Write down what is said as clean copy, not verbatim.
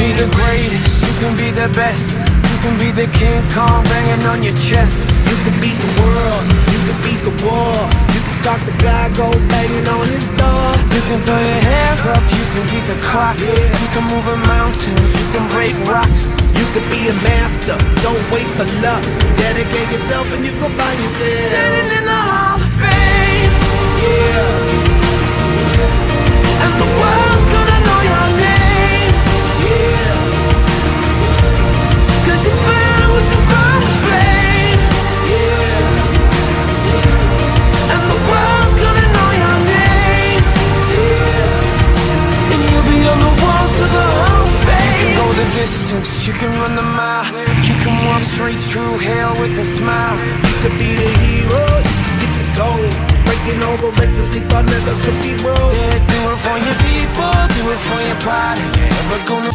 be the greatest, you can be the best. You can be the King Kong banging on your chest. You can beat the world, you can beat the war. You can talk to God, go banging on his door. You can throw your hands up, you can beat the clock. You can move a mountain, you can break rocks. You can be a master, don't wait for luck. Dedicate yourself and you gon' find yourself Standing in the Hall of Fame. Yeah, And the world's gonna know your name. yeah, 'Cause you burn with the brightest flame. yeah, And the world's gonna know your name. yeah. And you'll be on the walls of the Hall of Fame. You can go the distance, you can run the mile. You can walk straight through hell with a smile. You could be the hero, you can get the gold. Breaking over recklessly, thought never could be broke. Yeah, do it for your people, do it for your pride. Are you ever gonna